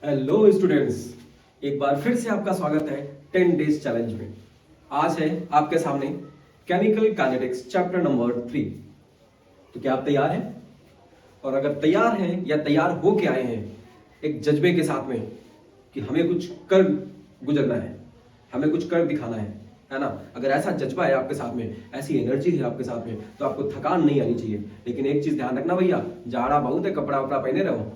Hello students, एक बार फिर से आपका स्वागत है 10 डेज चैलेंज में। आज है आपके सामने केमिकल काइनेटिक्स चैप्टर नंबर 3। तो क्या आप तैयार हैं? और अगर तैयार हैं या तैयार हो के आए हैं एक जज्बे के साथ में कि हमें कुछ कर गुजरना है, हमें कुछ कर दिखाना है ना? अगर ऐसा जज्बा है आपके साथ में, ऐसी एनर्जी है आपके साथ में, तो आपको थकान नहीं आनी चाहिए। लेकिन एक चीज ध्यान रखना भैया, जाड़ा बहुत है, कपड़ा वपड़ा पहने रहो,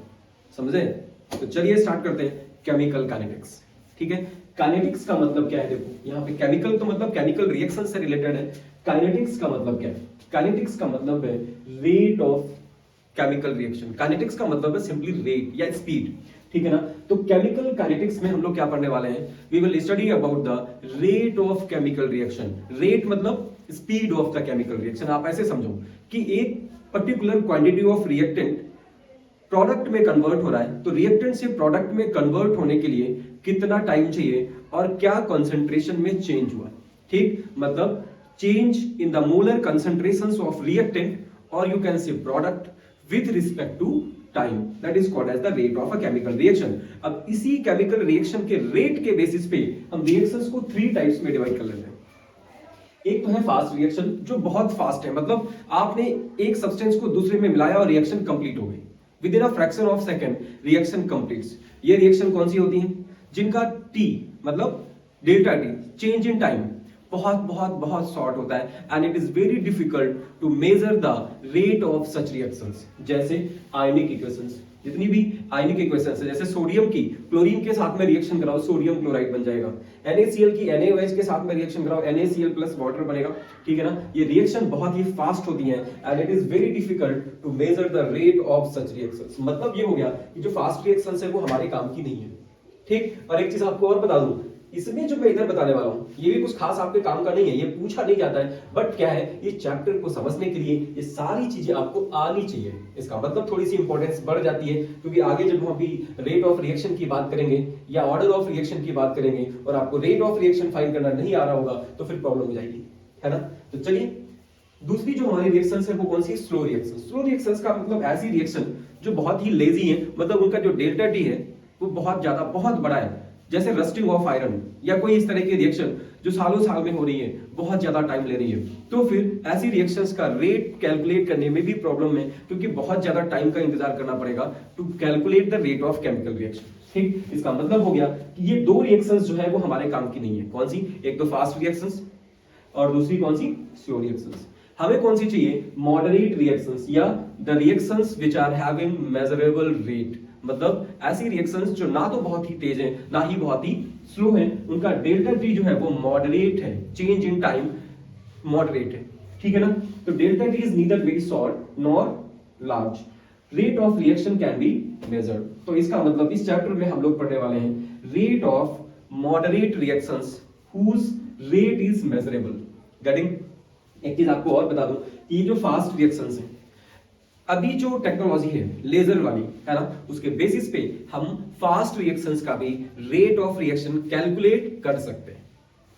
समझे? तो चलिए स्टार्ट करते हैं केमिकल काइनेटिक्स। ठीक है, काइनेटिक्स का मतलब क्या है? देखो यहाँ पे केमिकल तो मतलब केमिकल रिएक्शन से रिलेटेड है। काइनेटिक्स का मतलब क्या है? काइनेटिक्स का मतलब है rate of chemical reaction. Kinetics का मतलब है सिंपली रेट या स्पीड, ठीक है ना? तो केमिकल काइनेटिक्स में हम लोग क्या पढ़ने वाले हैं? We will study about the rate of chemical reaction. Rate मतलब speed of the chemical reaction. आप ऐसे समझो कि एक particular quantity of reactant product में कन्वर्ट हो रहा है, तो रिएक्टेंट से प्रोडक्ट में कन्वर्ट होने के लिए कितना टाइम चाहिए और क्या कंसंट्रेशन में चेंज हुआ। ठीक, मतलब change in the molar concentrations of reactant और you can say product with respect to time, that is called as the rate of a chemical reaction. अब इसी केमिकल रिएक्शन के रेट के बेसिस पे हम रिएक्शंस को 3 टाइप्स में divide कर लेते हैं। एक तो है फास्ट रिएक्शन, जो बहुत फास्ट है, मतलब आपने एक सब्सटेंस को दूसरे में मिलाया और रिएक्शन कंप्लीट हो गई within a fraction of second, reaction completes. ये रिएक्शन कौन सी होती है? जिनका टी मतलब delta t, change in time, बहुत बहुत बहुत शॉर्ट होता है and it is very difficult to measure the rate of such reactions. जैसे आयनिक इक्वेशंस, जितनी भी आयनिक इक्वेशंस है, जैसे सोडियम की क्लोरीन के साथ में रिएक्शन कराओ, सोडियम क्लोराइड बन जाएगा। NaCl की NaOH के साथ में रिएक्शन कराओ, NaCl प्लस वाटर बनेगा। ठीक है ना? ये रिएक्शन बहुत ही फास्ट होती है and it is very difficult to measure the rate of such reactions. मतलब ये हो गया कि जो फास्ट रिएक्शंस है वो हमारे काम की नहीं है। ठीक, और एक चीज आपको और बता दूं, इसमें जो मैं इधर बताने वाला हूं ये भी कुछ खास आपके काम का नहीं है, ये पूछा नहीं जाता है, बट क्या है, ये चैप्टर को समझने के लिए ये सारी चीजें आपको आनी चाहिए। इसका मतलब थोड़ी सी इंपॉर्टेंस बढ़ जाती है, क्योंकि आगे जब हम अभी रेट ऑफ रिएक्शन की बात करेंगे या ऑर्डर ऑफ रिएक्शन की बात करेंगे और आपको रेट ऑफ रिएक्शन फाइंड करना नहीं आ रहा होगा तो फिर प्रॉब्लम हो जाएगी, है ना? तो चलिए, दूसरी जो हमारी रिएक्शंस है वो कौन सी? Slow reaction. स्लो रिएक्शंस का मतलब ऐसी रिएक्शन जो बहुत ही लेजी है, मतलब उनका जो डेल्टा टी है वो बहुत ज्यादा बहुत बड़ा है, जैसे रस्टिंग ऑफ आयरन या कोई इस तरह की रिएक्शन जो सालों साल में हो रही है, बहुत ज्यादा टाइम ले रही है। तो फिर ऐसी रिएक्शंस का रेट कैलकुलेट करने में भी प्रॉब्लम है, क्योंकि बहुत ज्यादा टाइम का इंतजार करना पड़ेगा to calculate the rate of chemical reaction. ठीक, इसका मतलब हो गया कि ये दो रिएक्शंस जो है वो हमारे काम की नहीं है। कौन सी? एक तो फास्ट रिएक्शंस और दूसरी कौन सी? Slow reactions. हमें कौन सी चाहिए? मॉडरेट रिएक्शंस या the reactions which are having measurable rate. मतलब ऐसी रिएक्शंस जो ना तो बहुत ही तेज है ना ही बहुत ही स्लो है, उनका डेल्टा टी जो है वो मॉडरेट है, चेंज इन टाइम मॉडरेट है। ठीक है ना? तो delta T is neither very short nor large, rate of reaction can be measured. तो इसका मतलब इस चैप्टर में हम लोग पढ़ने वाले हैं rate of moderate reactions whose rate is measurable. Getting? एक चीज आपको और बता दूं कि ये जो फास्ट रिएक्शंस हैं, अभी जो टेक्नोलॉजी है लेजर वाली, है ना, उसके बेसिस पे हम फास्ट रिएक्शंस का भी रेट ऑफ रिएक्शन कैलकुलेट कर सकते हैं।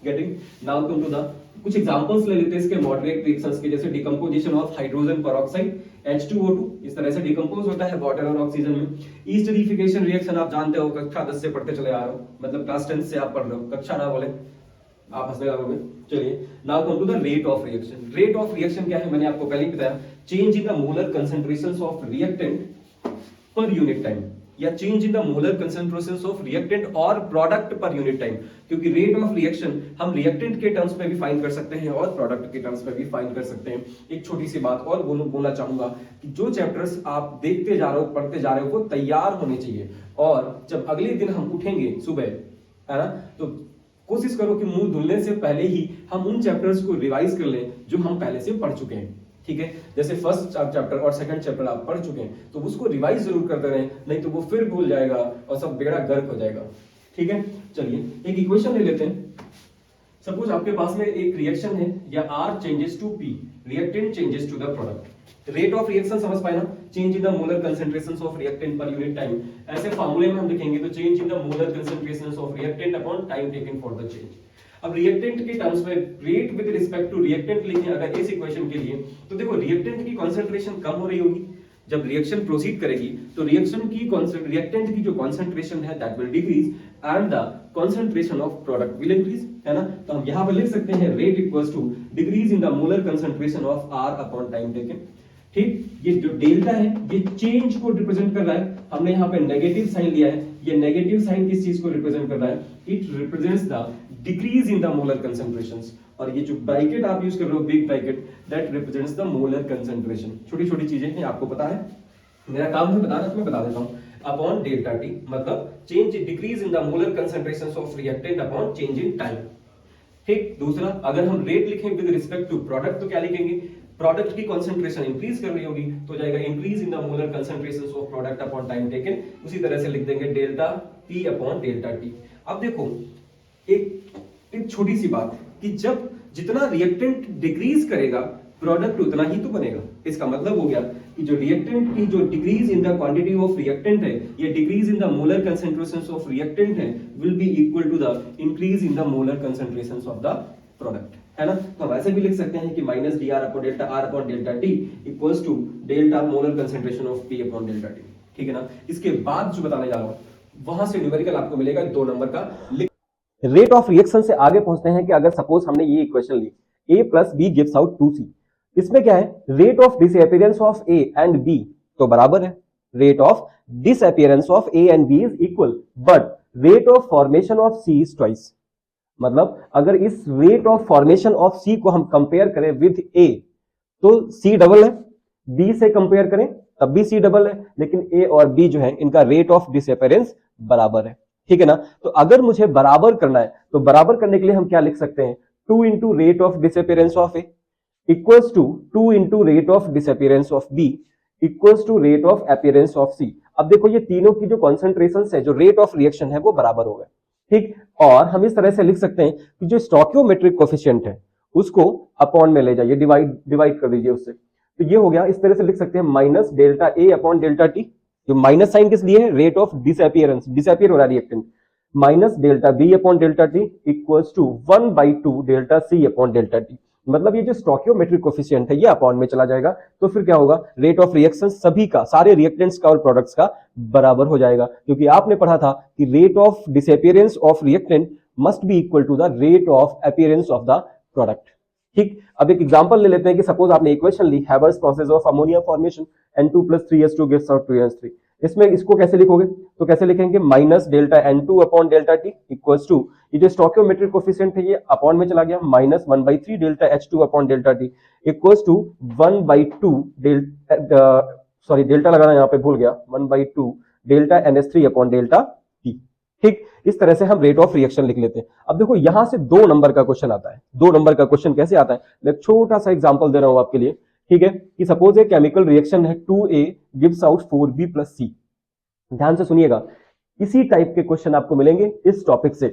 Getting? Now come to the कुछ एग्जांपल्स ले लेते हैं इसके मॉडरेट रिएक्शंस के, जैसे decomposition of hydrogen peroxide H2O2, इस तरह से डिकम्पोज होता है वाटर और ऑक्सीजन में। एस्टरीफिकेशन रिएक्शन आप जानते हो, कक्षा 10 से पढ़ते चले आ रहे हो, मतलब क्लास 10 से आप पढ़ रहे हो, कक्षा ना बोले आप हंसने लगोगे। चलिए, now come to the rate of reaction. Rate of reaction क्या है? मैंने आपको पहले ही बताया, change in the molar concentrations of reactant per unit time, या change in the molar concentrations of reactant और प्रोडक्ट पर यूनिट टाइम। क्योंकि रेट ऑफ रिएक्शन हम रिएक्टेंट के टर्म्स में भी फाइंड कर सकते हैं और प्रोडक्ट के टर्म्स में भी फाइंड कर सकते हैं। एक छोटी सी बात और बोलना चाहूंगा कि जो चैप्टर्स आप देखते जा रहे हो, पढ़ते जा रहे हो, वो तैयार होने चाहिए, और जब अगले दिन हम उठेंगे सुबह, है ना, तो कोशिश करो कि मुंह धुलने से पहले ही हम उन चैप्टर्स को रिवाइज कर लें जो हम पहले से पढ़ चुके हैं। ठीक है? जैसे फर्स्ट चैप्टर और सेकंड चैप्टर आप पढ़ चुके हैं तो उसको रिवाइज जरूर करते रहें, नहीं तो वो फिर भूल जाएगा और सब बेड़ा गर्क हो जाएगा। ठीक है? चलिए, एक इक्वेशन ले लेते हैं। सपोज आपके पास में एक रिएक्शन है, या R changes to P, reactant changes to the product. Rate of reaction समझ पाए ना? Change in the molar concentrations of reactant per unit time. ऐसे फार्मूले में हम लिखेंगे तो change in the molar concentrations of reactant upon time taken for the change. अब रिएक्टेंट के टर्म्स में rate with respect to reactant लिखें अगर इस इक्वेशन के लिए, तो देखो रिएक्टेंट की कंसंट्रेशन कम हो रही होगी जब रिएक्शन प्रोसीड करेगी तो रिएक्शन की रिएक्टेंट की जो कॉन्सेंट्रेशन है that will decrease and the concentration of product will increase, है ना। तो हम यहां पर लिख सकते हैं rate equals to decrease in the molar concentration of R upon time taken. ठीक, ये जो डेल्टा है ये चेंज को रिप्रेजेंट कर रहा है, हमने यहाँ पे नेगेटिव साइन लिया है, ये नेगेटिव साइन किस चीज को रिप्रेजेंट कर रहा है, it represents the decrease in the molar concentrations, और ये जो ब्रैकेट आप यूज कर रहे हो big bracket that represents the molar concentration. छोटी छोटी चीजें हैं, आपको पता है, मेरा काम है बताना तो मैं बता देता हूं। अपॉन डेल्टा टी मतलब change decrease in the molar concentrations of reactant upon change in time. ठीक, दूसरा अगर हम रेट लिखें विद रिस्पेक्ट टू प्रोडक्ट तो क्या लिखेंगे, प्रोडक्ट की कंसंट्रेशन इंक्रीज कर रही होगी तो जाएगा increase in the molar concentrations of product upon time taken, उसी तरह से लिख देंगे delta P upon delta T. अब देखो एक छोटी सी बात कि जब जितना रिएक्टेंट डिक्रीज करेगा प्रोडक्ट उतना ही तो बनेगा। इसका मतलब हो गया कि जो रिएक्टेंट की जो decrease in the quantity of reactant है, ये decrease in the molar concentrations of reactant है will be equal to the increase in the molar concentrations of the product, है ना। तो हम ऐसे भी लिख सकते हैं कि minus D R upon delta R upon delta T equals to delta molar concentration of P upon delta T. ठीक है ना। इसके बाद जो बताने जा रहा हूं वहां से न्यूमेरिकल आपको मिलेगा 2 नंबर का। रेट ऑफ रिएक्शन से आगे पहुंचते हैं कि अगर सपोज हमने ये इक्वेशन ली a plus B gives out 2c, इसमें क्या है, rate of disappearance of a and b तो बराबर है, rate of disappearance of a and b is equal, but rate of formation of c is twice. मतलब अगर इस rate of formation of c को हम कंपेयर करें विद a तो c डबल है, b से कंपेयर करें तब भी c डबल है, लेकिन a और b जो है इनका रेट ऑफ डिसअपीयरेंस बराबर है। ठीक है ना। तो अगर मुझे बराबर करना है तो बराबर करने के लिए हम क्या लिख सकते हैं, 2 into rate of disappearance of a equals to 2 into rate of disappearance of b equals to rate of appearance of c. अब देखो ये तीनों की जो कॉन्सेंट्रेशन है, जो रेट ऑफ रिएक्शन है वो बराबर हो गए। ठीक, और हम इस तरह से लिख सकते हैं कि जो स्टोइकियोमेट्रिक कोफिशिएंट है उसको अपॉन में ले जाइए, डिवाइड कर दीजिए उससे, तो ये हो गया। इस तरह से लिख सकते हैं माइनस डेल्टा ए अपॉन डेल्टा टी, जो माइनस साइन किस लिए है, रेट ऑफ डिसअपीयरेंस, डिसअपीयर हो रहा है reactant, minus delta B upon delta T equals to 1/2 delta C upon delta T. मतलब ये जो स्टोइकियोमेट्रिक कोफिशिएंट है ये अपॉन में चला जाएगा, तो फिर क्या होगा, रेट ऑफ रिएक्शन सभी का, सारे रिएक्टेंट्स का और प्रोडक्ट्स का बराबर हो जाएगा, क्योंकि आपने पढ़ा था कि rate of disappearance of reactant must be equal to the rate of appearance of the product. ठीक, अब एक एग्जांपल ले लेते हैं कि सपोज आपने इक्वेशन ली Haber's process of ammonia formation N2 + 3s2 gives out 2s3, इसमें इसको कैसे लिखोगे, तो कैसे लिखेंगे, minus delta N2 upon delta T equals to, ये जो स्टोइकियोमेट्रिक कोफिशिएंट है ये अपॉन में चला गया, minus 1/3 delta H2 upon delta T equals to 1/2 delta लगाना यहाँ पे भूल गया, 1/2 delta NH3 upon delta T. ठीक, इस तरह से हम रेट ऑफ रिएक्शन लिख लेते हैं। अब देखो यहां से 2 नंबर का क्वेश्चन आता है। 2 नंबर का क्वेश्चन कैसे आता है, मैं एक छोटा सा एग्जांपल दे रहा हूं आपके लिए। ठीक है, कि सपोज एक केमिकल रिएक्शन है 2A gives out 4B + C। ध्यान से सुनिएगा, इसी टाइप के क्वेश्चन आपको मिलेंगे इस टॉपिक से।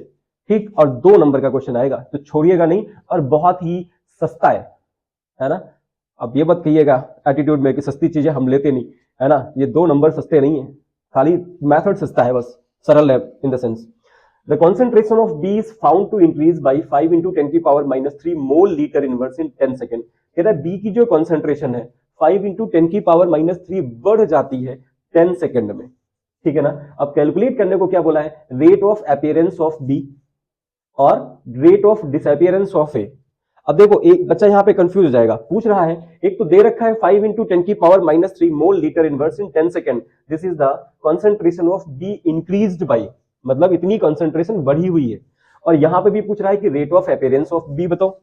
ठीक, और 2 नंबर का क्वेश्चन आएगा तो छोड़िएगा नहीं, और बहुत ही सस्ता है ना। अब ये मत कहिएगा एटीट्यूड में कि सस्ती चीजें हम लेते नहीं, है ना। ये 2 नंबर सस्ते नहीं है, खाली मेथड सस्ता है, बस सरल है in the sense. The concentration of B is found to increase by 5 into 10 की पावर -3 मोल लीटर इनवर्स इन 10 सेकेंड। कहता है B की जो कॉन्सेंट्रेशन है 5 into 10 की पावर -3 बढ़ जाती है 10 सेकेंड में। ठीक है ना। अब कैलकुलेट करने को क्या बोला है, rate of appearance of B और rate of disappearance of A। अब देखो एक बच्चा यहाँ पे कंफ्यूज हो जाएगा, पूछ रहा है, एक तो दे रखा है 5 into 10 की power -3 mole litre inverse in 10 second, this is the concentration of B increased by, मतलब इतनी कंसंट्रेशन बढ़ी हुई है। और यहां पे भी पूछ रहा है कि rate of appearance of B बताओ,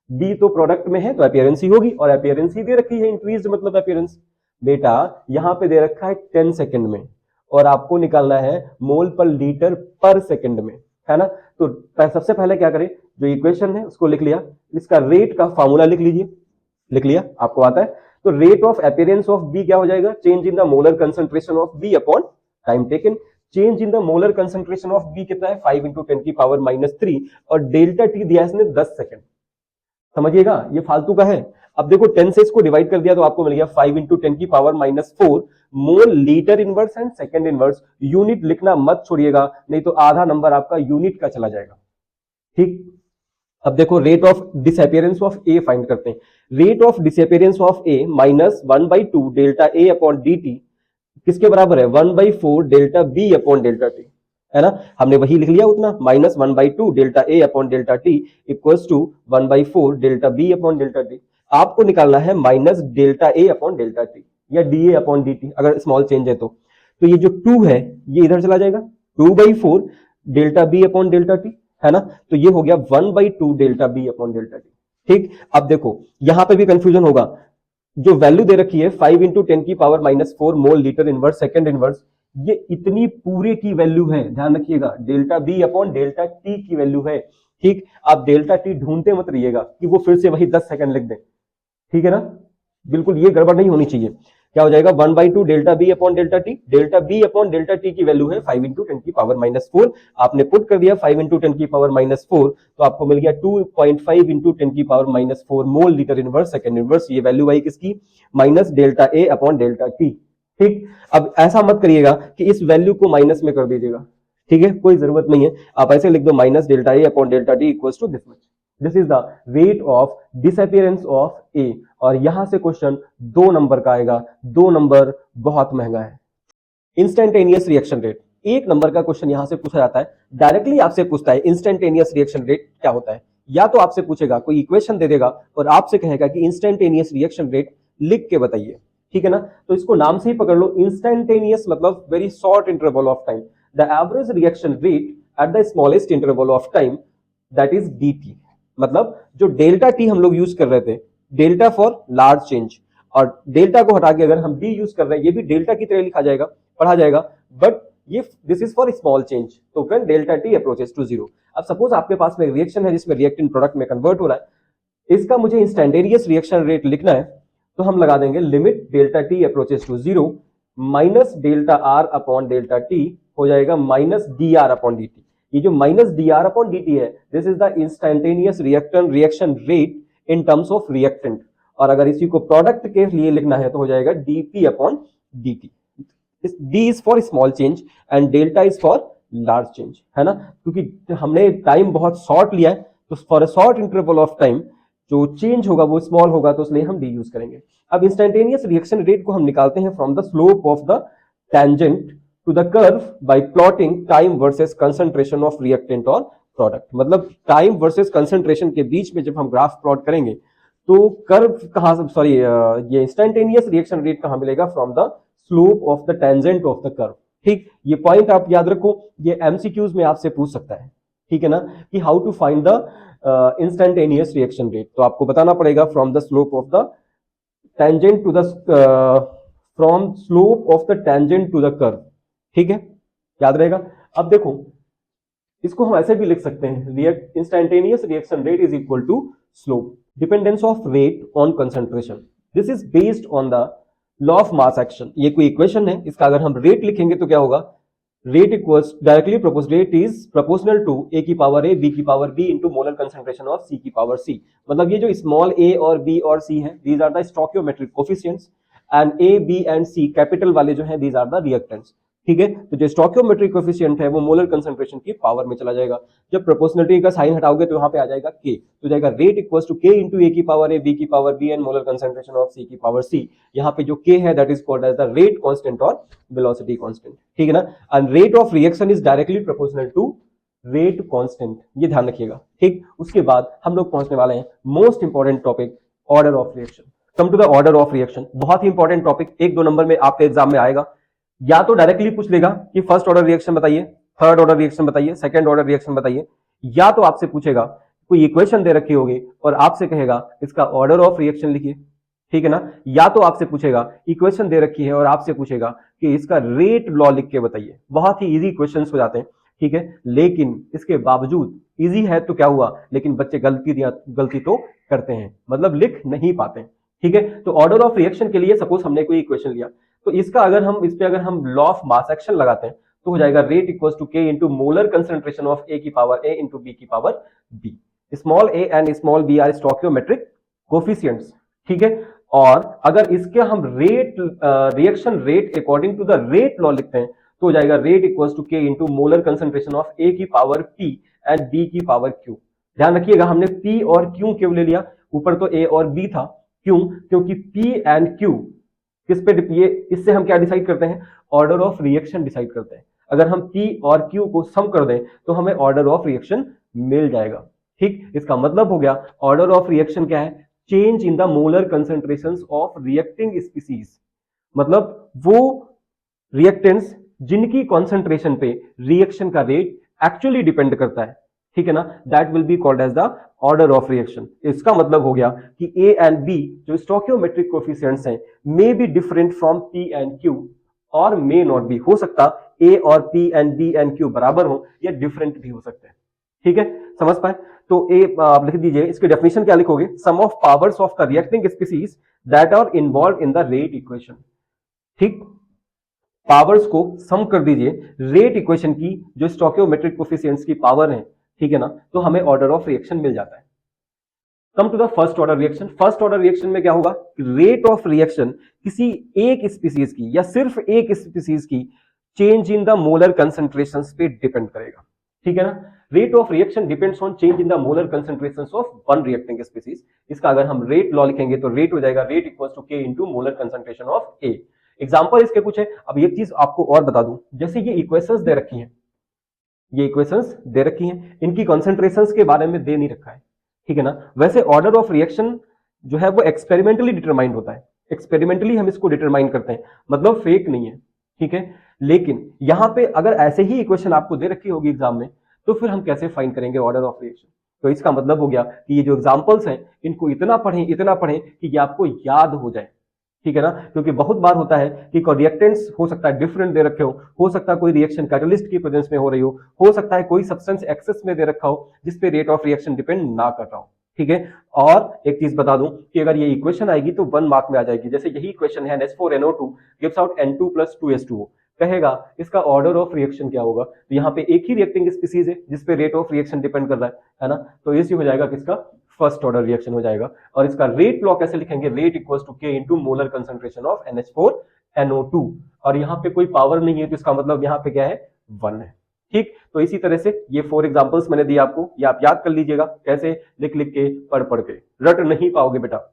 बी तो प्रोडक्ट में है तो अपीयरेंस ही होगी, और अपीयरेंस ही दे रखी है इंक्रीज्ड मतलब अपीयरेंस। बेटा यहां पे दे रखा है 10 सेकंड में, और आपको निकालना है मोल पर लीटर पर सेकंड में, है ना। तो सबसे पहले क्या करें, जो इक्वेशन है उसको लिख लिया, इसका रेट का फॉर्मूला लिख लीजिए, लिख लिया, आपको आता है। तो rate of appearance of B क्या हो जाएगा, change in the molar concentration of B upon time taken. Change in the molar concentration of B कितना है, 5 into 10 की पावर -3, और डेल्टा टी दिया है इसने 10 सेकंड। समझिएगा ये फालतू का है। अब देखो 10 से इसको डिवाइड कर दिया तो आपको मिल गया 5 into 10 की power -4 mole litre inverse and second inverse. Unit लिखना मत छोड़िएगा, नहीं तो आधा नंबर आपका यूनिट का चला जाएगा। ठीक, अब देखो rate of disappearance of A find करते हैं। Rate of disappearance of A minus 1/2 delta A upon D T किसके बराबर है? 1/4 delta B upon delta T, है ना। हमने वही लिख लिया उतना, minus 1/2 delta A upon delta T equals to 1/4 delta B upon delta T. आपको निकालना है माइनस डेल्टा ए अपॉन डेल्टा टी या D A upon D T, अगर स्मॉल चेंज है तो ये जो 2 है ये इधर चला जाएगा, 2/4 delta B upon delta T, है ना। तो ये हो गया 1/2 delta B upon delta T. ठीक, अब देखो यहां पे भी कंफ्यूजन होगा। जो वैल्यू दे रखी है 5 into 10⁻⁴ mole litre inverse second inverse, ये इतनी पूरे की वैल्यू है, ध्यान रखिएगा, delta B upon delta T की वैल्यू है। ठीक, आप डेल्टा टी ढूंढते मत रहिएगा कि वो फिर से वही 10 सेकंड लिख दें, ठीक है ना, बिल्कुल ये गड़बड़ नहीं होनी चाहिए। क्या हो जाएगा? 1/2 delta B upon delta T, delta B upon delta T की वैल्यू है 5 इंटू 10⁻⁴, आपने पुट कर दिया 5 इंटू 10⁻⁴, तो आपको मिल गया 2.5 into 10⁻⁴ mole litre inverse second inverse. ये वैल्यू आई किसकी? माइनस डेल्टा ए अपॉन डेल्टा टी। ठीक, अब ऐसा मत करिएगा कि इस वैल्यू को माइनस में कर दीजिएगा, ठीक है, कोई जरूरत नहीं है, आप ऐसे लिख दो minus delta A upon delta T equals to this much. This is the rate of disappearance of a. और यहां से क्वेश्चन 2 नंबर का आएगा। 2 नंबर बहुत महंगा है। इंस्टेंटेनियस रिएक्शन रेट, 1 नंबर का क्वेश्चन यहां से पूछा जाता है, डायरेक्टली आपसे पूछता है इंस्टेंटेनियस रिएक्शन रेट क्या होता है। या तो आपसे पूछेगा, कोई इक्वेशन दे देगा और आपसे कहेगा कि इंस्टेंटेनियस रिएक्शन रेट लिख के बताइए, ठीक है ना। तो इसको नाम से ही पकड़ लो, इंस्टेंटेनियस मतलब very short interval of time, the average reaction rate at the smallest interval of time, that is dt। मतलब जो डेल्टा टी हम लोग यूज कर रहे थे, डेल्टा फॉर लार्ज चेंज, और डेल्टा को हटा के अगर हम डी यूज कर रहे हैं, ये भी डेल्टा की तरह लिखा जाएगा, पढ़ा जाएगा, बट ये this is for small change. तो when delta T approaches to 0, अब सपोज आपके पास में रिएक्शन है जिसमें रिएक्टेंट प्रोडक्ट में कन्वर्ट हो रहा है, इसका मुझे इंस्टेंटेनियस रिएक्शन रेट लिखना है, तो हम लगा देंगे limit delta T approaches to 0 minus delta R upon delta T हो जाएगा minus D R upon D T. ये जो minus D R upon D T है, this is the instantaneous reaction rate in terms of reactant. और अगर इसी को product के लिए लिखना है तो हो जाएगा DP upon DT. D is for small change and delta is for large change, है ना। क्योंकि हमने टाइम बहुत शॉर्ट लिया है, तो for a short interval of time जो चेंज होगा वो स्मॉल होगा, तो इसलिए हम डी यूज करेंगे। अब इंस्टेंटेनियस रिएक्शन रेट को हम निकालते हैं from the slope of the tangent to the curve by plotting time versus concentration of reactant और प्रोडक्ट। मतलब टाइम वर्सेस कंसंट्रेशन के बीच में जब हम ग्राफ प्लॉट करेंगे तो कर्व कहां, सॉरी, ये इंस्टेंटेनियस रिएक्शन रेट कहां मिलेगा? From the slope of the tangent of the curve. ठीक, ये पॉइंट आप याद रखो, ये एमसीक्यूज में आपसे पूछ सकता है, ठीक है ना, कि how to find the instantaneous reaction rate. तो आपको बताना पड़ेगा from the slope of the tangent to the from slope of the tangent to the curve, ठीक है, याद रहेगा। अब देखो इसको हम ऐसे भी लिख सकते हैं, instantaneous reaction rate is equal to slope dependence of rate on concentration, this is based on the law of mass action. ये कोई इक्वेशन है, इसका अगर हम रेट लिखेंगे तो क्या होगा? Rate equals directly rate is proportional to A की पावर ए बी की power B into molar concentration of C की पावर सी। मतलब ये जो स्मॉल ए और बी और सी है, these are the stoichiometric coefficients, and A B and C capital वाले जो है, दीज आर द रिएक्टेंट्स, ठीक है। तो जो स्टोइकियोमेट्रिक कोफिशिएंट है वो मोलर कंसंट्रेशन की पावर में चला जाएगा। जब प्रोपोर्शनलिटी का साइन हटाओगे तो वहां पे आ जाएगा के, तो जाएगा rate equals to K into A की पावर ए बी की power B and molar concentration of C की पावर सी। यहाँ पे जो के है that is called as the rate constant और वेलोसिटी कांस्टेंट, ठीक है ना। And rate of reaction is directly proportional to rate constant, ये ध्यान रखिएगा, ठीक। उसके बाद हम लोग पहुंचने वाले हैं most important topic, order of reaction. Come to the order of reaction, बहुत ही इंपॉर्टेंट टॉपिक, 1-2 नंबर में आपके एग्जाम में आएगा। या तो डायरेक्टली पूछ लेगा कि फर्स्ट ऑर्डर रिएक्शन बताइए, थर्ड ऑर्डर रिएक्शन बताइए, सेकंड ऑर्डर रिएक्शन बताइए, या तो आपसे पूछेगा कोई इक्वेशन दे रखी होगी और आपसे कहेगा इसका ऑर्डर ऑफ रिएक्शन लिखिए, ठीक है ना। या तो आपसे पूछेगा इक्वेशन दे रखी है और आपसे पूछेगा कि इसका रेट लॉ लिख के बताइए। बहुत ही इजी क्वेश्चंस हो जाते हैं, ठीक है, लेकिन इसके बावजूद इजी है तो क्या हुआ, लेकिन बच्चे गलती तो करते हैं, मतलब लिख नहीं पाते, ठीक है। तो ऑर्डर ऑफ रिएक्शन के लिए सपोज हमने कोई इक्वेशन लिया, तो इसका अगर हम लॉ ऑफ मास एक्शन लगाते हैं तो हो जाएगा rate equals to K into molar concentration of A की पावर ए इंटू बी की power B. Small A and small B are stoichiometric coefficients, ठीक है। और अगर इसके हम reaction rate according to the rate law लिखते हैं तो हो जाएगा rate equals to K into molar concentration of A की पावर पी एंड बी की पावर क्यू। ध्यान रखिएगा, हमने P और Q क्यों ले लिया, ऊपर तो A और B था, क्यों? क्योंकि P एंड Q किस पे ये, इससे हम क्या डिसाइड करते हैं, ऑर्डर ऑफ रिएक्शन डिसाइड करते हैं। अगर हम P और Q को सम कर दें तो हमें ऑर्डर ऑफ रिएक्शन मिल जाएगा। ठीक, इसका मतलब हो गया ऑर्डर ऑफ रिएक्शन क्या है, change in the molar concentrations of reacting species, मतलब वो रिएक्टेंट्स जिनकी कॉन्सेंट्रेशन पे रिएक्शन का रेट एक्चुअली डिपेंड करता है, ठीक है ना, that will be called as the order of reaction. इसका मतलब हो गया कि ए एंड बी जो स्टोइकियोमेट्रिक कोएफिशिएंट्स हैं may be different from P and Q और मे नॉट बी, हो सकता ए और P and B and Q बराबर हो या डिफरेंट भी हो सकते हैं। ठीक है, समझ पाए? तो ए आप लिख दीजिए, इसकी डेफिनेशन क्या लिखोगे, sum of powers of the reacting species that are involve in the rate equation. ठीक, पावर्स को सम कर दीजिए रेट इक्वेशन की जो स्टोइकियोमेट्रिक कोएफिशिएंट्स की पावर है, ठीक है ना, तो हमें ऑर्डर ऑफ रिएक्शन मिल जाता है। Come to the first order reaction. First order reaction में क्या होगा, रेट ऑफ रिएक्शन किसी एक स्पीसीज की या सिर्फ एक स्पीसीज की change in the molar concentrations पे डिपेंड करेगा, ठीक है ना। Rate of reaction depends on change in the molar concentrations of one reacting species. इसका अगर हम रेट लॉ लिखेंगे तो रेट हो जाएगा रेट इक्वल्स टू के into molar concentration of A. Example इसके कुछ है। अब एक चीज आपको और बता दूं, जैसे ये इक्वेशंस दे रखी हैं, ये इक्वेशंस दे रखी हैं, इनकी कॉन्सेंट्रेशंस के बारे में दे नहीं रखा है, ठीक है ना। वैसे ऑर्डर ऑफ रिएक्शन जो है वो एक्सपेरिमेंटली डिटरमाइंड होता है, एक्सपेरिमेंटली हम इसको डिटरमाइन करते हैं, मतलब फेक नहीं है, ठीक है। लेकिन यहां पे अगर ऐसे ही इक्वेशन आपको दे रखी होगी एग्जाम में, तो फिर हम कैसे फाइंड करेंगे ऑर्डर ऑफ रिएक्शन। तो इसका मतलब हो गया कि ये जो एग्जांपल्स हैं इनको इतना पढ़ें कि ये आपको याद हो जाए, ठीक है ना। क्योंकि बहुत बार होता है कि रिएक्टेंट्स हो सकता है डिफरेंट दे रखे हो सकता है कोई रिएक्शन कैटलिस्ट की प्रेजेंस में हो रही हो सकता है कोई सब्सटेंस एक्सेस में दे रखा हो जिसपे रेट ऑफ रिएक्शन डिपेंड ना कर रहा हो, ठीक है। और एक चीज बता दूं कि अगर ये इक्वेशन आएगी तो 1 मार्क में आ जाएगी। जैसे यही इक्वेशन है NH4NO2 gives out N2 + 2H2O, कहेगा इसका ऑर्डर ऑफ रिएक्शन क्या होगा, तो यहाँ पे एक ही रिएक्टिंग स्पीसीज है जिसपे रेट ऑफ रिएक्शन डिपेंड कर रहा है ना, तो ये हो जाएगा किसका, फर्स्ट ऑर्डर रिएक्शन हो जाएगा। और इसका रेट लॉ कैसे लिखेंगे, रेट इक्वल्स टू के into molar concentration of NH4NO2, और यहाँ पे कोई पावर नहीं है तो इसका मतलब यहाँ पे क्या है, 1 है, ठीक। तो इसी तरह से ये 4 एग्जांपल्स मैंने दिए आपको, ये आप याद कर लीजिएगा, कैसे लिख लिख के पढ़ के, रट नहीं पाओगे बेटा।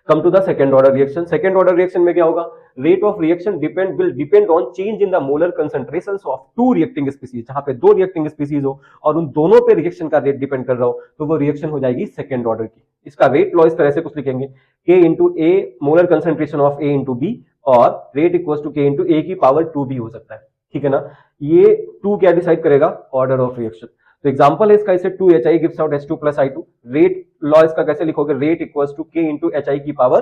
Come to the second order reaction. Second order reaction में क्या होगा, rate of reaction will depend on change in the molar concentrations of two reacting species. जहां पे दो रिएक्टिंग स्पीसीज हो और उन दोनों पे रिएक्शन का रेट डिपेंड कर रहा हो तो वो रिएक्शन हो जाएगी सेकंड ऑर्डर की। इसका रेट लॉ इस तरह से कुछ लिखेंगे, K into A molar concentration of A into B, और rate equal to K into A की पावर 2 भी हो सकता है, ठीक है ना। ये 2 क्या डिसाइड करेगा, ऑर्डर ऑफ रिएक्शन। तो एग्जांपल है इसका, इसे 2HI gives out H2 + I2। Rate law इसका कैसे लिखोगे, rate equals to K into HI की पावर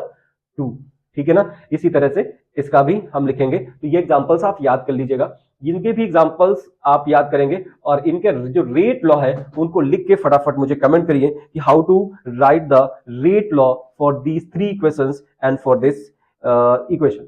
2, ठीक है ना। इसी तरह से इसका भी हम लिखेंगे। तो ये एग्जांपल्स आप याद कर लीजिएगा, जिनके भी एग्जांपल्स आप याद करेंगे और इनके जो रेट लॉ है उनको लिख के फटाफट मुझे कमेंट करिए कि how to write the rate law for these 3 equations and for this equation.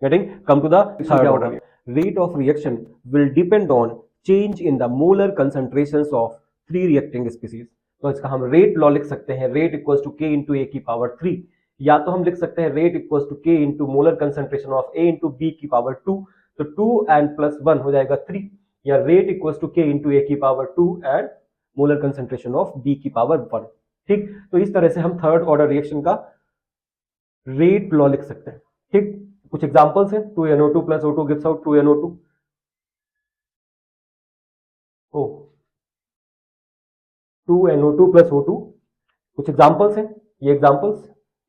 Getting? Come to the third order. Rate of reaction will depend on change in the molar concentrations of 3 reacting species। तो इसका हम rate law लिख सकते हैं, rate equals to K into A की power 3, या तो हम लिख सकते हैं rate equals to K into molar concentration of A into B की पावर 2, तो 2 and +1 हो जाएगा 3, या rate equals to K into A की power 2 and molar concentration of B की पावर 1, ठीक। तो इस तरह से हम थर्ड ऑर्डर रिएक्शन का रेट लॉ लिख सकते हैं, ठीक। कुछ एग्जांपल्स हैं, 2NO2 + O2 gives out 2NO2, 2NO2 + O2, कुछ एग्जांपल्स हैं, ये एग्जांपल्स,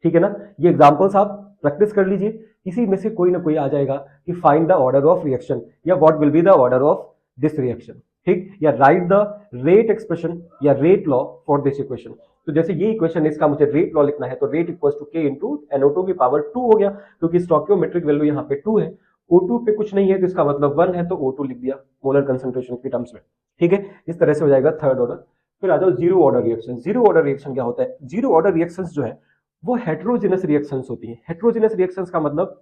ठीक है ना। ये एग्जांपल्स आप प्रैक्टिस कर लीजिए, इसी में से कोई ना कोई आ जाएगा कि find the order of reaction या what will be the order of this reaction, ठीक, या राइट द रेट एक्सप्रेशन या rate law for this equation. तो जैसे ये इक्वेशन है, इसका मुझे रेट लॉ लिखना है, तो rate equals to K into NO2 की पावर 2 हो गया, क्योंकि स्टोइकियोमेट्रिक वैल्यू यहाँ पे 2 है, O2 पे कुछ नहीं है तो इसका मतलब 1 है, तो O2 लिख दिया मोलर कंसंट्रेशन की टर्म्स में, ठीक है। इस तरह से हो जाएगा थर्ड ऑर्डर। फिर आ जाओ zero order reaction. Zero order reaction क्या होता है, जीरो ऑर्डर रिएक्शंस जो है वो हेट्रोजेनस रिएक्शंस होती है। हेट्रोजेनस रिएक्शंस का मतलब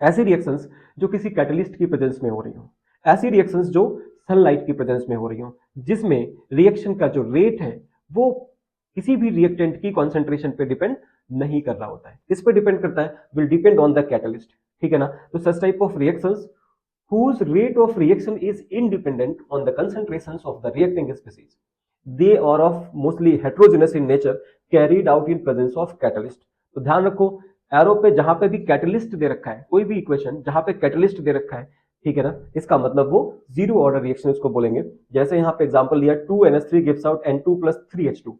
ऐसी रिएक्शंस जो किसी कैटलिस्ट की प्रेजेंस में हो रही हो, ऐसी रिएक्शंस जो सनलाइट की प्रेजेंस में हो रही हो, जिसमें रिएक्शन का जो रेट है वो किसी भी रिएक्टेंट की कॉन्सेंट्रेशन पे डिपेंड नहीं कर रहा होता है, इस पे डिपेंड करता है, will depend on the catalyst, ठीक है ना। तो such type of reactions whose rate of reaction is independent on the concentrations of the reacting species, they are of mostly heterogeneous in nature, carried out in presence of catalyst. तो ध्यान रखो, arrow पे जहां पे भी catalyst दे रखा है, कोई भी इक्वेशन जहां पे कैटलिस्ट दे रखा है, ठीक है ना, इसका मतलब वो जीरो ऑर्डर रिएक्शन इसको बोलेंगे। जैसे यहाँ पे एग्जांपल लिया, 2NH3 gives out N2 + 3H2,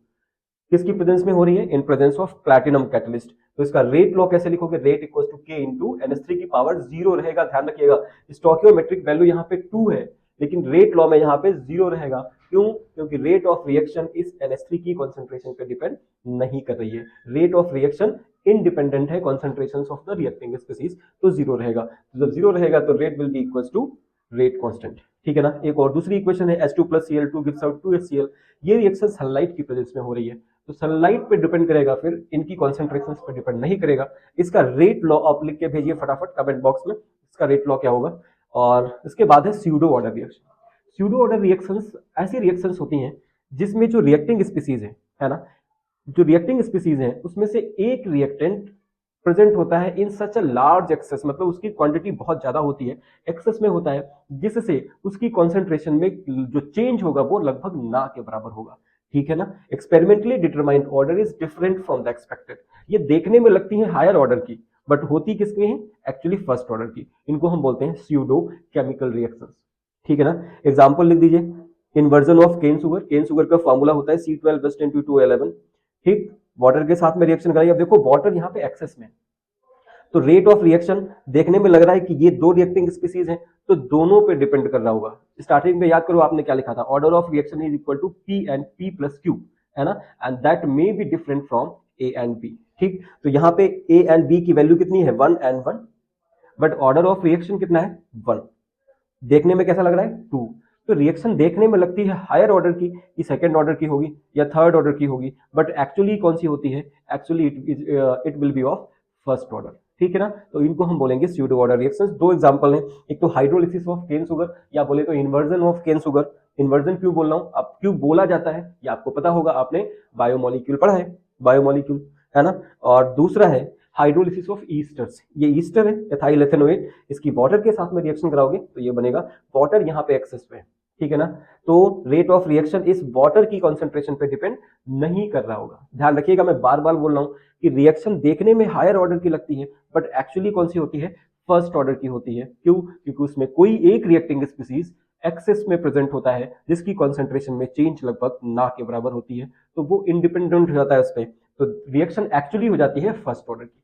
किसकी प्रेजेंस में हो रही है? इन प्रेजेंस ऑफ प्लैटिनम कैटलिस्ट। तो इसका रेट लॉ कैसे लिखोगे? Rate equal to K into NH3 की पावर जीरो रहेगा। ध्यान रखिएगा, स्टोइकियोमेट्रिक वैल्यू यहाँ पे 2 है, लेकिन रेट लॉ में यहाँ पे जीरो रहेगा। क्यों? क्योंकि रेट ऑफ रिएक्शन इस NH3 की कॉन्सेंट्रेशन पे डिपेंड नहीं कर रही है। रेट ऑफ रिएक्शन इंडिपेंडेंट है concentration of the reacting species, तो जीरो रहेगा। तो जब जीरो रहेगा तो rate will be equal to rate constant, ठीक है ना। एक और दूसरी इक्वेशन है H2 + Cl2 gives out 2HCl। ये रिएक्शन सनलाइट की प्रेजेंस में हो रही है, तो सनलाइट पे डिपेंड करेगा, फिर इनकी कॉन्सेंट्रेशन पे डिपेंड नहीं करेगा। इसका रेट लॉ आप लिख के भेजिए फटाफट कमेंट बॉक्स में, इसका रेट लॉ क्या होगा। और इसके बाद है pseudo order reaction. Pseudo order reactions ऐसी रिएक्शंस होती हैं जिसमें जो रिएक्टिंग स्पीसीज है ना, जो रिएक्टिंग स्पीसीज है उसमें से एक रिएक्टेंट प्रेजेंट होता है इन सच अ लार्ज एक्सेस, मतलब उसकी क्वांटिटी बहुत ज्यादा होती है, एक्सेस में होता है, जिससे उसकी कॉन्सेंट्रेशन में जो चेंज होगा वो लगभग ना के बराबर होगा, ठीक है ना। Experimentally determined order is different from the expected. ये देखने में लगती है हायर ऑर्डर की, बट होती किसकी है? एक्चुअली फर्स्ट ऑर्डर की। इनको हम बोलते हैं स्यूडो केमिकल रिएक्शंस, ठीक है ना। एग्जांपल लिख दीजिए, inversion of cane sugar. Cane sugar का फॉर्मूला होता है C12H10 ठीक। वाटर के साथ में रिएक्शन कराइए। अब देखो वाटर यहाँ पे एक्सेस में, तो रेट ऑफ रिएक्शन देखने में लग रहा है कि ये दो रिएक्टिंग स्पीसीज हैं, तो दोनों पे डिपेंड कर रहा होगा। स्टार्टिंग में याद करो आपने क्या लिखा था, order of reaction is equal to P and P + Q, है ना, and that may be different from A and B, ठीक। तो यहाँ पे A and B की वैल्यू कितनी है? 1 and 1, but order of reaction कितना है? 1। देखने में कैसा लग रहा है? 2। तो रिएक्शन देखने में लगती है हायर ऑर्डर की, कि सेकंड ऑर्डर की होगी या थर्ड ऑर्डर की होगी, बट एक्चुअली कौन सी होती है? Actually it will be of first order, ठीक है ना। तो इनको हम बोलेंगे स्यूडो ऑर्डर रिएक्शंस। दो एग्जांपल हैं, एक तो हाइड्रोलिसिस ऑफ केन शुगर, या बोले तो inversion of cane sugar. Inversion क्यों बोल रहा हूं, अब क्यों बोला जाता है ये आपको पता होगा, आपने बायोमोलिक्यूल पढ़ा है, बायोमोलिक्यूल, है ना। और दूसरा है हाइड्रोलिसिस ऑफ ईस्टर्स। ये ईस्टर है एथाइल एथेनोएट, इसकी वाटर के साथ में रिएक्शन कराओगे तो ये बनेगा, वाटर यहाँ पे एक्सेस पे, ठीक है ना। तो रेट ऑफ रिएक्शन इस वाटर की कॉन्सेंट्रेशन पे डिपेंड नहीं कर रहा होगा। ध्यान रखिएगा, मैं बार बार बोल रहा हूं कि रिएक्शन देखने में हायर ऑर्डर की लगती है, बट एक्चुअली कौन सी होती है? फर्स्ट ऑर्डर की होती है। क्यों? क्योंकि उसमें कोई एक रिएक्टिंग स्पीसीज एक्सेस में प्रेजेंट होता है जिसकी कॉन्सेंट्रेशन में चेंज लगभग ना के बराबर होती है, तो वो इंडिपेंडेंट हो जाता है उस पर, तो रिएक्शन एक्चुअली हो जाती है फर्स्ट ऑर्डर की।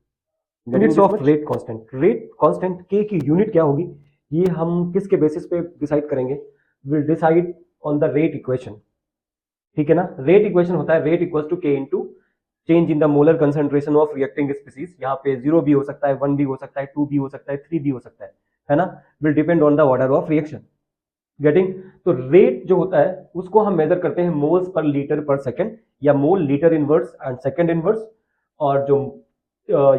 Units of rate constant. Rate constant के की यूनिट क्या होगी, ये हम किसके बेसिस पे डिसाइड करेंगे? Will decide on the rate equation, ठीक है ना। रेट इक्वेशन होता है रेट इक्वल्स टू के into change in the molar concentration of reacting species. यहाँ पे 0 भी हो सकता है, 1 भी हो सकता है, 2 भी हो सकता है, 3 भी हो सकता है ना। Will depend on the order of reaction, getting. तो रेट जो होता है उसको हम मेजर करते हैं मोल्स पर लीटर पर सेकेंड, या मोल litre inverse and second inverse. और जो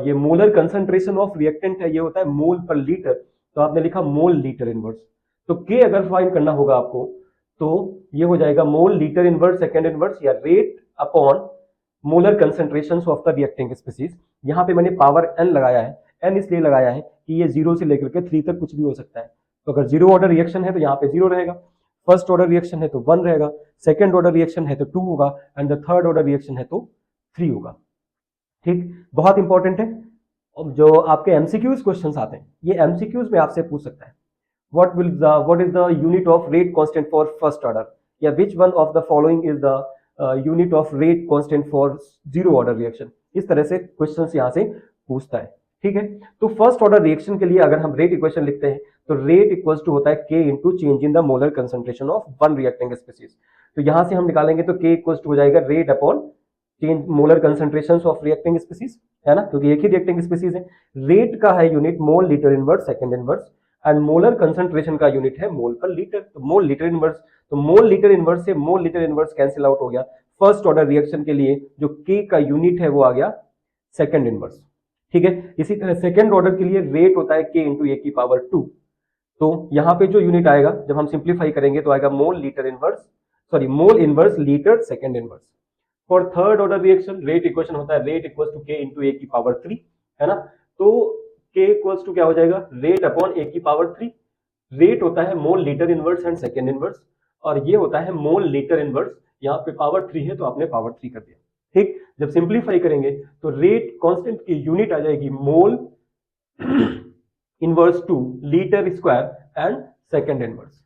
ये मोलर कंसंट्रेशन ऑफ रिएक्टेंट है ये होता है मोल पर लीटर, तो आपने लिखा मोल लीटर इनवर्स। तो के अगर फाइंड करना होगा आपको तो ये हो जाएगा mole litre inverse second inverse, या rate upon molar concentration of the reacting species. यहाँ पे मैंने पावर n लगाया है, n इसलिए लगाया है कि ये 0 से लेकर के 3 तक कुछ भी हो सकता है। तो अगर जीरो ऑर्डर रिएक्शन है तो यहाँ पे 0 रहेगा, फर्स्ट ऑर्डर रिएक्शन है तो 1 रहेगा, सेकेंड ऑर्डर रिएक्शन है तो 2 होगा, and the third order reaction है तो 3 होगा, ठीक। बहुत इंपॉर्टेंट है, जो आपके एमसीक्यूज क्वेश्चंस आते हैं ये एमसीक्यूज में आपसे पूछ सकता है, what is the unit of rate constant for first order, या which one of the following is the unit of rate constant for zero order reaction। इस तरह से क्वेश्चंस यहाँ से पूछता है, ठीक है। तो फर्स्ट ऑर्डर रिएक्शन के लिए अगर हम रेट इक्वेशन लिखते हैं तो रेट इक्वल्स टू होता है के into change in the molar concentration of one reacting species. तो यहां से हम निकालेंगे तो के इक्वल्स टू हो जाएगा rate upon change molar concentration of reacting species, है ना, क्योंकि एक ही रिएक्टिंग स्पीसीज है। रेट का है unit mole litre inverse second inverse, and molar concentration का यूनिट है मोल पर लीटर, तो मोल लीटर इनवर्स। तो मोल लीटर इनवर्स से मोल लीटर इनवर्स कैंसिल आउट हो गया। फर्स्ट ऑर्डर रिएक्शन के लिए जो के का यूनिट है वो आ गया सेकेंड इनवर्स, ठीक है। इसी तरह सेकेंड ऑर्डर के लिए रेट होता है के इंटू ए की पावर 2। तो यहां पे जो यूनिट आएगा जब हम सिंप्लीफाई करेंगे तो आएगा मोल litre inverse, sorry mole inverse litre second inverse. For third order reaction rate equation होता है rate equals to K into A की पावर 3, है ना। तो के इक्वल्स टू क्या हो जाएगा? रेट अपॉन ए की पावर 3। रेट होता है मोल litre inverse and second inverse, और ये होता है मोल लीटर इनवर्स यहाँ पे पावर 3 है तो आपने पावर 3 कर दिया। ठीक, जब सिंप्लीफाई करेंगे तो रेट कांस्टेंट की यूनिट आ जाएगी mole inverse two litre square and second inverse.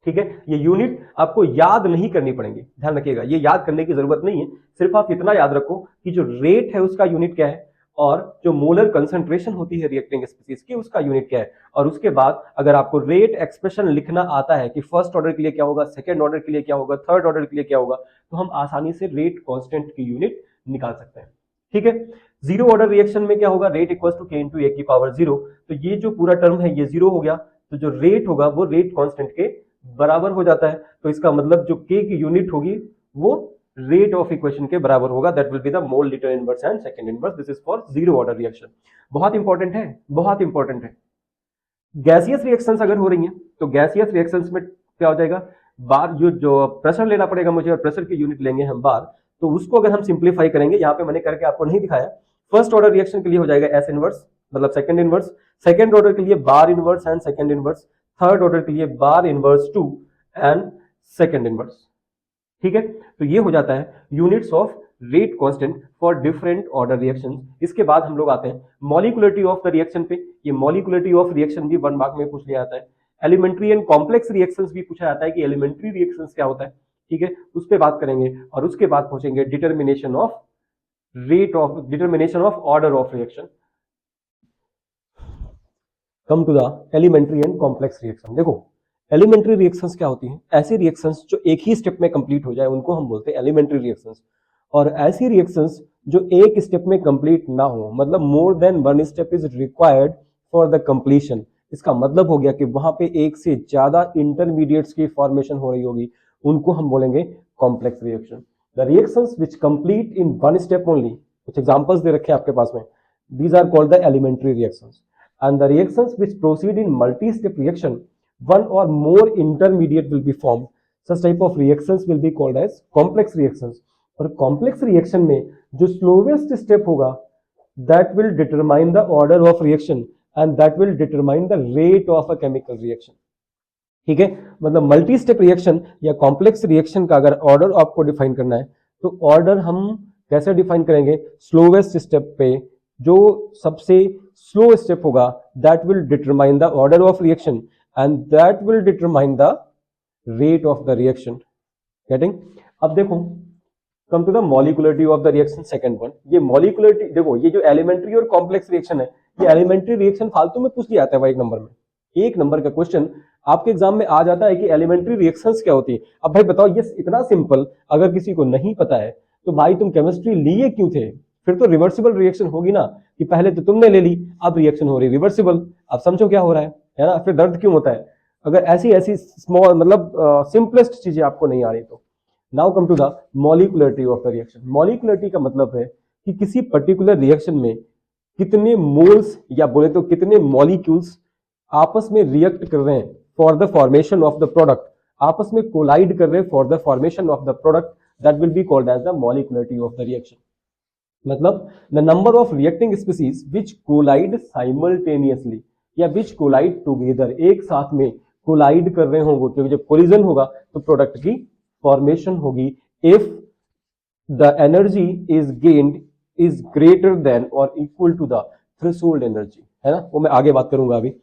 ठीक है, ये यूनिट आपको याद नहीं करनी पड़ेंगी, ध्यान रखिएगा, ये याद करने की जरूरत नहीं है, सिर्फ आप इतना याद रखो कि जो रेट है उसका यूनिट क्या है और जो मोलर कंसंट्रेशन होती है रिएक्टिंग स्पीसीज की उसका यूनिट क्या है। और उसके बाद अगर आपको रेट एक्सप्रेशन लिखना आता है कि फर्स्ट ऑर्डर के लिए क्या होगा, सेकंड ऑर्डर के लिए क्या होगा, थर्ड ऑर्डर के लिए क्या होगा, तो हम आसानी से रेट कांस्टेंट की यूनिट निकाल सकते हैं। ठीक है, जीरो ऑर्डर रिएक्शन में क्या होगा, rate equal to K into A की पावर जीरो, तो ये जो पूरा टर्म है ये जीरो हो गया, तो जो रेट होगा वो रेट कांस्टेंट के बराबर हो जाता है। तो इसका मतलब जो के की यूनिट होगी वो रेट ऑफ इक्वेशन के बराबर होगा, that will be the mole litre inverse and second inverse. This is for zero order reaction. बहुत इंपॉर्टेंट है, बहुत इंपॉर्टेंट है। गैसियस रिएक्शंस अगर हो रही हैं तो गैसियस रिएक्शंस में क्या हो जाएगा, बार जो प्रेशर लेना पड़ेगा मुझे और प्रेशर की यूनिट लेंगे हम बार, तो उसको अगर हम सिंप्लीफाई करेंगे, यहाँ पे मैंने करके आपको नहीं दिखाया, फर्स्ट ऑर्डर रिएक्शन के लिए हो जाएगा एस इनवर्स मतलब सेकंड इनवर्स, सेकंड ऑर्डर के लिए bar inverse and second inverse, third order के लिए bar inverse two and second inverse. ठीक है, तो ये हो जाता है units of rate constant for different order reactions. इसके बाद हम लोग आते हैं मॉलिक्युलरिटी ऑफ द रिएक्शन पे। ये मॉलिक्युलरिटी ऑफ रिएक्शन भी 1 मार्क में पूछ लिया जाता है। एलिमेंट्री एंड कॉम्प्लेक्स रिएक्शंस भी पूछा जाता है कि एलिमेंट्री रिएक्शंस क्या होता है। ठीक है, उस पर बात करेंगे और उसके बाद पहुंचेंगे determination of order of reaction. Come to the elementary and complex reaction. देखो एलिमेंट्री रिएक्शंस क्या होती हैं, ऐसी रिएक्शंस जो एक ही स्टेप में कंप्लीट हो जाए उनको हम बोलते हैं एलिमेंट्री रिएक्शंस। और ऐसी रिएक्शंस जो एक स्टेप में कंप्लीट ना हो, मतलब more than one step is required for the completion, इसका मतलब हो गया कि वहां पे एक से ज्यादा इंटरमीडिएट्स की फॉर्मेशन हो रही होगी, उनको हम बोलेंगे complex reaction. The reactions which complete in one step only, कुछ एग्जांपल्स दे रखे हैं आपके पास में, these are called the elementary reactions. And the reactions which proceed in multi step reaction, one or more intermediate will be formed. Such type of reactions will be called as complex reactions. और complex reaction में जो slowest step होगा that will determine the order of reaction and that will determine the rate of a chemical reaction. ठीक है, मतलब multi step reaction या complex reaction का अगर ऑर्डर आपको डिफाइन करना है तो ऑर्डर हम कैसे डिफाइन करेंगे, स्लोवेस्ट स्टेप पे जो सबसे स्लो स्टेप होगा that will determine the order of reaction and that will determine the rate of the reaction. Getting? अब देखो come to the molecularity of the reaction second one. ये molecularity देखो, ये जो elementary और complex reaction है, ये elementary reaction फालतू में पूछ लिया जाता है भाई, एक नंबर का क्वेश्चन आपके एग्जाम में आ जाता है कि एलिमेंट्री रिएक्शंस क्या होती है। अब भाई बताओ, ये इतना सिंपल अगर किसी को नहीं पता है तो भाई तुम केमिस्ट्री लिए क्यों थे? फिर तो रिवर्सिबल रिएक्शन होगी ना, कि पहले तो तुमने ले ली अब रिएक्शन हो रही रिवर्सिबल। अब समझो क्या हो रहा है ना, फिर दर्द क्यों होता है अगर ऐसी स्मॉल मतलब सिंपलेस्ट चीजें आपको नहीं आ रही तो। Now come to the molecularity of the reaction. Molecularity का मतलब है कि किसी पर्टिकुलर रिएक्शन में कितने मोल्स या बोले तो कितने मॉलिक्यूल्स आपस में रिएक्ट कर रहे हैं for the formation of the product, आपस में कोलाइड कर रहे हैं for the formation of the product, that will be called as the molecularity of the reaction. मतलब the number of reacting species which collide simultaneously या which collide together, एक साथ में कोलाइड कर रहे होंगे, क्योंकि जब कोलिजन होगा तो प्रोडक्ट की फॉर्मेशन होगी if the energy is gained is greater than और equal to the threshold energy, है ना, वो मैं आगे बात करूंगा अभी।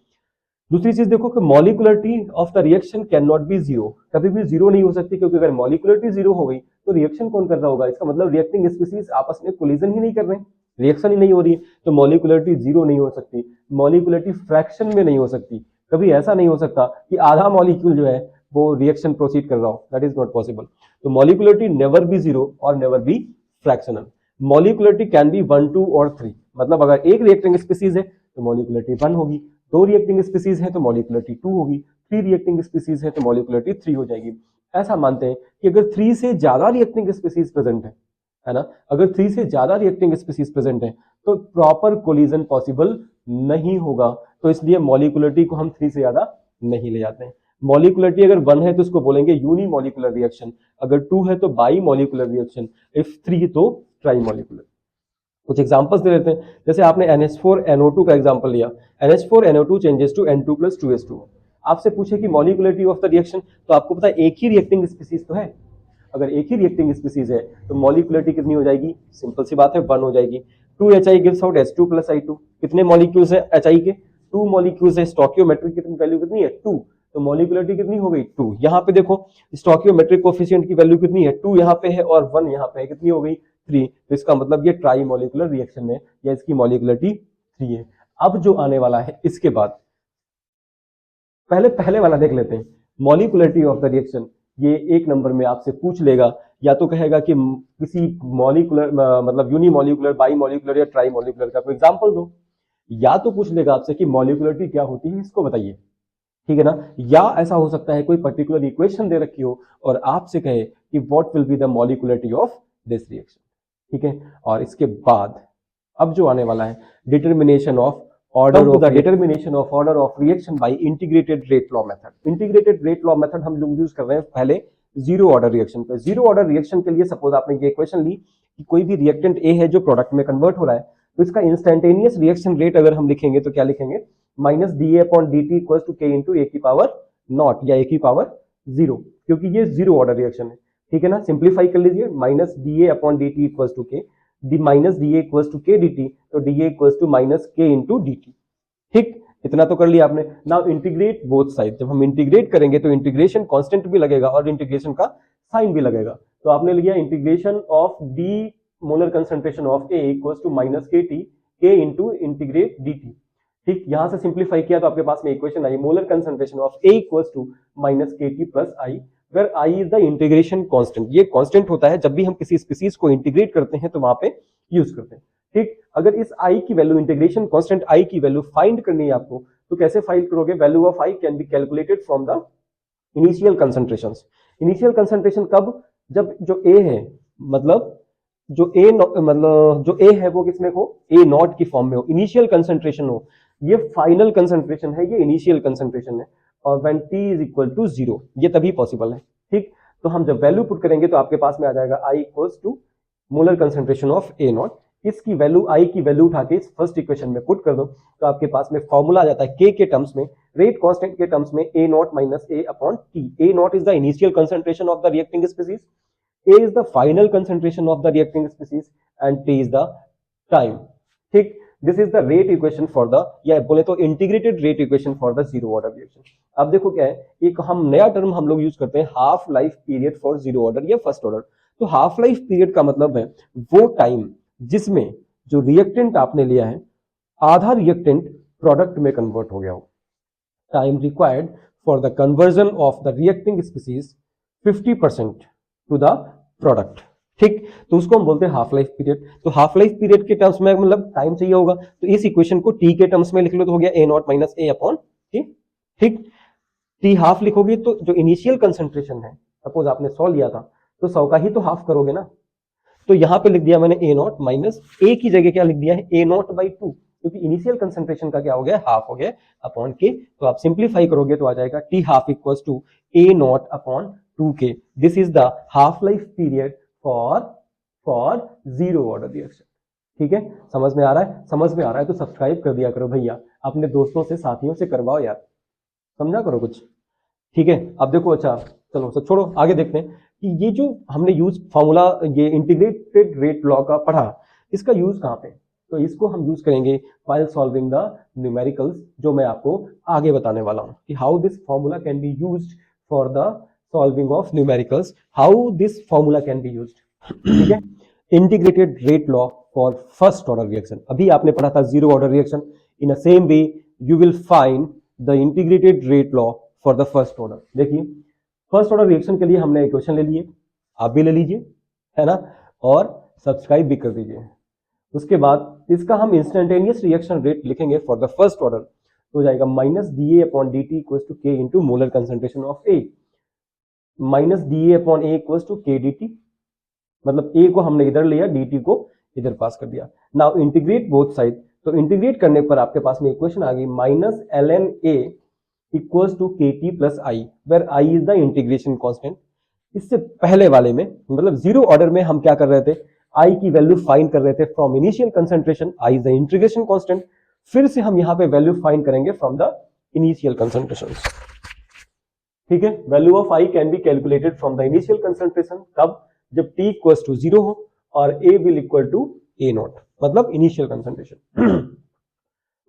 दूसरी चीज देखो कि molecularity of the reaction can not be zero, कभी भी जीरो नहीं हो सकती, क्योंकि अगर मॉलिक्युलरिटी जीरो हो गई तो रिएक्शन कौन कर रहा होगा, इसका मतलब रिएक्टिंग स्पीसीज आपस में कोलिजन ही नहीं कर रहे, रिएक्शन ही नहीं हो रही, तो मॉलिक्युलरिटी जीरो नहीं हो सकती। मॉलिक्युलरिटी फ्रैक्शन में नहीं हो सकती, कभी ऐसा नहीं हो सकता कि आधा मॉलिक्यूल जो है वो रिएक्शन प्रोसीड कर रहा हो, दैट इज नॉट पॉसिबल। तो मॉलिक्युलरिटी नेवर बी जीरो और never be fractional. Molecularity can be 1, 2 और 3, मतलब अगर एक रिएक्टिंग स्पीसीज है तो मॉलिक्युलरिटी 1 होगी, 2 रिएक्टिंग स्पीसीज है तो मॉलिक्युलरिटी 2 होगी, 3 रिएक्टिंग स्पीसीज है तो मॉलिक्युलरिटी 3 हो जाएगी। ऐसा मानते हैं कि अगर 3 से ज्यादा रिएक्टिंग स्पीसीज प्रेजेंट है ना, अगर 3 से ज्यादा रिएक्टिंग स्पीसीज प्रेजेंट है तो प्रॉपर कोलिजन पॉसिबल नहीं होगा, तो इसलिए मॉलिक्युलरिटी को हम 3 से ज्यादा नहीं ले जाते हैं। मॉलिक्युलरिटी अगर 1 है तो उसको बोलेंगे यूनिमॉलिक्युलर रिएक्शन, अगर 2 है तो बाई मॉलिक्युलर रिएक्शन, इफ 3 तो ट्राई मॉलिक्युलर। कुछ एग्जांपल्स दे देते हैं, जैसे आपने NH4NO2 का एग्जांपल लिया, NH4NO2 changes to N2 + 2H2। आपसे पूछे कि मॉलिक्युलरिटी ऑफ द रिएक्शन, तो आपको पता है एक ही रिएक्टिंग स्पीसीज तो है, अगर एक ही रिएक्टिंग स्पीसीज है तो मॉलिक्यूलरिटी कितनी हो जाएगी, सिंपल सी बात है 1 हो जाएगी। 2HI gives out H2 + I2। कितने मॉलिक्यूल्स है HI के, 2 मॉलिक्यूल्स है। स्टोइकियोमेट्रिक कितनी वैल्यू कितनी है 2, तो मॉलिक्यूलरिटी कितनी हो गई 2। यहाँ पे देखो स्टोइकियोमेट्रिक कोफिशिएंट की वैल्यू कितनी है 2 यहाँ पे है और 1 यहाँ पे है, कितनी हो गई 3। तो इसका मतलब ये ट्राई मॉलिक्यूलर रिएक्शन है या इसकी मॉलिक्यूलरिटी 3 है। अब जो आने वाला है इसके बाद पहले वाला देख लेते हैं, मॉलिक्यूलरिटी ऑफ द रिएक्शन। ये 1 नंबर में आपसे पूछ लेगा, या तो कहेगा कि किसी मॉलिक्यूलर मतलब यूनिमॉलिक्यूलर, बाईमॉलिक्यूलर या ट्राईमॉलिक्यूलर का कोई एग्जांपल दो, या तो पूछ लेगा आपसे कि मॉलिक्यूलरिटी क्या होती है इसको बताइए, ठीक है ना। या ऐसा हो सकता है कोई पर्टिकुलर इक्वेशन दे रखी हो और आपसे कहे कि what will be the molecularity of this reaction, ठीक है। और इसके बाद अब जो आने वाला है determination of order of the determination of order of reaction by integrated rate law method. Integrated rate law method हम लोग यूज कर रहे हैं पहले जीरो ऑर्डर रिएक्शन पे। जीरो ऑर्डर रिएक्शन के लिए सपोज आपने ये इक्वेशन ली कि कोई भी रिएक्टेंट ए है जो प्रोडक्ट में कन्वर्ट हो रहा है, तो इसका इंस्टेंटेनियस रिएक्शन रेट अगर हम लिखेंगे तो क्या लिखेंगे, -dA/dt = k × a⁻0 या a⁻0, क्योंकि ये जीरो ऑर्डर रिएक्शन है, ठीक है ना। सिंप्लीफाई कर लीजिए, -dA/dt = k, -dA = k dt, तो dA = -k × dt, ठीक। इतना तो कर लिया आपने। Now integrate both side. जब हम इंटीग्रेट करेंगे तो इंटीग्रेशन कांस्टेंट भी लगेगा और इंटीग्रेशन का साइन भी लगेगा। तो आपने लिया integration of D molar concentration of A = -kT k × integrate dt, ठीक। यहां से सिंप्लीफाई किया तो आपके पास में इक्वेशन आई, molar concentration of A = -kT + I, where I is the integration constant. ये कांस्टेंट होता है जब भी हम किसी स्पीसीज को इंटीग्रेट करते हैं तो वहां पे यूज करते हैं, ठीक। अगर इस I की वैल्यू, इंटीग्रेशन कांस्टेंट I की वैल्यू फाइंड करनी है आपको, तो कैसे फाइंड करोगे, value of I can be calculated from the initial concentrations. Initial concentration कब, जब जो A है, मतलब जो A है वो किसमें हो, A0 की फॉर्म में हो, इनिशियल कंसंट्रेशन हो। ये फाइनल कंसंट्रेशन है, ये इनिशियल कंसंट्रेशन है, और व्हेन T = 0 ये तभी पॉसिबल है, ठीक। तो हम जब वैल्यू पुट करेंगे तो आपके पास में आ जाएगा I = molar concentration of A0। इसकी वैल्यू, I की वैल्यू उठा के इस फर्स्ट इक्वेशन में पुट कर दो तो आपके पास में फॉर्मूला आ जाता है K के टर्म्स में, रेट कांस्टेंट के टर्म्स में A0 - A/T। A0 is the initial concentration of the reacting species, A is the final concentration of the reacting species and T is the time, ठीक। This is the rate equation for the, या बोले तो integrated rate equation for the zero order reaction. अब देखो क्या है, एक हम नया टर्म हम लोग यूज करते हैं, half life period for zero order या फर्स्ट ऑर्डर। तो हाफ लाइफ पीरियड का मतलब है वो टाइम जिसमें जो रिएक्टेंट आपने लिया है, आधा रिएक्टेंट प्रोडक्ट में कन्वर्ट हो गया हो। Time required for the conversion of the reacting species 50% to the product, ठीक। तो उसको हम बोलते हैं हाफ लाइफ पीरियड। तो हाफ लाइफ पीरियड के टर्म्स में मतलब टाइम चाहिए होगा, तो इस इक्वेशन को टी के टर्म्स में लिख लो तो हो गया A0 - A/T, ठीक। टी हाफ लिखोगे तो जो इनिशियल कंसंट्रेशन है, सपोज आपने 100 लिया था तो 100 का ही तो हाफ करोगे ना। तो यहां पे लिख दिया मैंने A0 - A की जगह क्या लिख दिया है A0/2, क्योंकि इनिशियल कंसंट्रेशन का क्या हो गया, हाफ हो गया अपॉन के। तो आप सिंप्लीफाई करोगे तो आ जाएगा T half = A0/2k। This is the half life period for zero order reaction, ठीक है। समझ में आ रहा है, समझ में आ रहा है तो सब्सक्राइब कर दिया करो भैया, अपने दोस्तों से साथियों से करवाओ यार, समझा करो कुछ, ठीक है। अब देखो, अच्छा चलो सब छोड़ो, आगे देखते हैं कि ये जो हमने यूज फॉर्मूला, ये इंटीग्रेटेड रेट लॉ का पढ़ा, इसका यूज कहाँ पे, तो इसको हम यूज करेंगे व्हाइल सॉल्विंग द न्यूमेरिकल्स, जो मैं आपको आगे बताने वाला हूं कि how this formula can be used for the solving of numericals, how this formula can be used, ठीक है। Integrated rate law for first order reaction, अभी आपने पढ़ा था zero order reaction. In a same way you will find the integrated rate law for the first order. देखिए first order reaction के लिए हमने इक्वेशन ले लिए, आप भी ले लीजिए, है ना, और सब्सक्राइब भी कर दीजिए। उसके बाद इसका हम इंस्टेंटेनियस रिएक्शन रेट लिखेंगे फॉर द फर्स्ट ऑर्डर, तो हो जाएगा -dA/dt = k × molar concentration of A, -dA/A = k dt, मतलब A को हमने इधर लिया, dt को इधर पास कर दिया। नाउ इंटीग्रेट बोथ साइड, तो इंटीग्रेट करने पर आपके पास में इक्वेशन आ गई -ln A = kT + I, where I is the integration constant. इससे पहले वाले में, मतलब जीरो ऑर्डर में हम क्या कर रहे थे, I की वैल्यू फाइंड कर रहे थे from initial concentration, I is the integration constant. फिर से हम यहाँ पे वैल्यू फाइंड करेंगे फ्रॉम द इनिशियल कंसंट्रेशन। ठीक है। Value of I can be calculated from the initial concentration, कब? जब t इक्वल टू 0 हो और a will equal to a not, मतलब इनिशियल कंसंट्रेशन।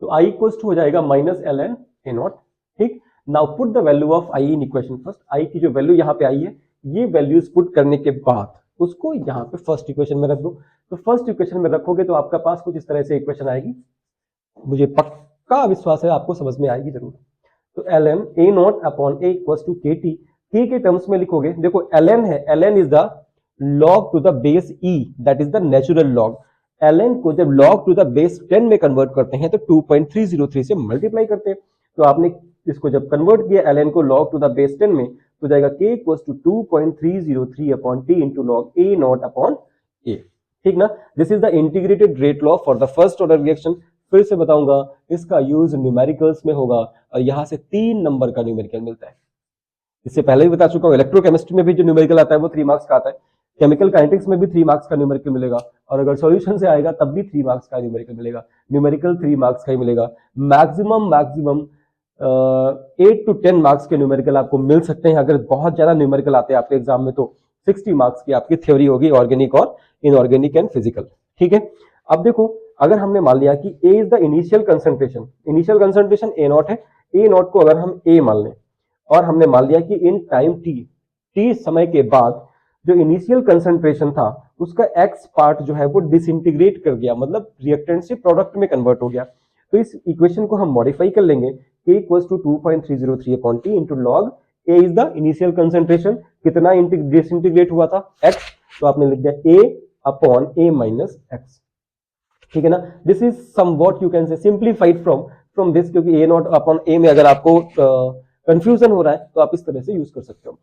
तो i इक्वल टू हो जाएगा minus L N A not. ठीक, now put the value of i in equation first. i की जो वैल्यू यहाँ पे आई है, ये वैल्यूज पुट करने के बाद उसको यहाँ पे फर्स्ट इक्वेशन में रख दो। तो फर्स्ट इक्वेशन में रखोगे तो आपका पास कुछ इस तरह से इक्वेशन आएगी, मुझे पक्का विश्वास है आपको समझ में आएगी जरूर। तो L N A not upon A equal to K T, K के टर्म्स में लिखोगे, देखो एल एन है, L N is the log to the base e, that is the natural log. ln को जब log टू द बेस 10 में convert करते हैं तो 2.303 से मल्टीप्लाई करते हैं। तो आपने इसको जब कन्वर्ट किया ln को log टू द बेस 10 में, तो जाएगा k equal to 2.303 upon t into log A not upon A. ठीक ना, this is the integrated rate law for the first order reaction. फिर से बताऊंगा, इसका यूज न्यूमेरिकल्स में होगा और यहां से 3 नंबर का न्यूमेरिकल मिलता है। इससे पहले भी बता चुका हूं, इलेक्ट्रोकेमिस्ट्री में भी जो न्यूमेरिकल आता है वो 3 मार्क्स का आता है, केमिकल काइनेटिक्स में भी 3 मार्क्स का न्यूमेरिकल मिलेगा, और अगर सॉल्यूशन से आएगा तब भी 3 मार्क्स का न्यूमेरिकल मिलेगा। न्यूमेरिकल 3 मार्क्स का ही मिलेगा। मैक्सिमम 8 to 10 मार्क्स के न्यूमेरिकल आपको मिल सकते हैं। अगर बहुत ज्यादा न्यूमेरिकल आते हैं आपके एग्जाम में तो 60 मार्क्स की आपकी थ्योरी होगी, ऑर्गेनिक और इनऑर्गेनिक एंड फिजिकल। ठीक है, अब देखो, अगर हमने मान लिया कि A is the initial concentration A not है, ए नॉट को अगर हम ए मान लें, और हमने मान लिया कि इन टाइम टी समय के बाद जो इनिशियल कंसंट्रेशन था उसका एक्स पार्ट जो है वो डिसइंटीग्रेट कर गया, मतलब रिएक्टेंट से प्रोडक्ट में कन्वर्ट हो गया। तो इस इक्वेशन को हम मॉडिफाई कर लेंगे, k equals to 2.303 upon t into log a is the initial concentration, कितना डिसइंटीग्रेट हुआ था, x, तो आपने लिख दिया a upon a minus x। ठीक है ना, this is somewhat you can say simplified from this, क्योंकि a नॉट अपॉन a में अगर आपको कंफ्यूजन हो रहा है तो आप इस तरह से यूज कर सकते हो।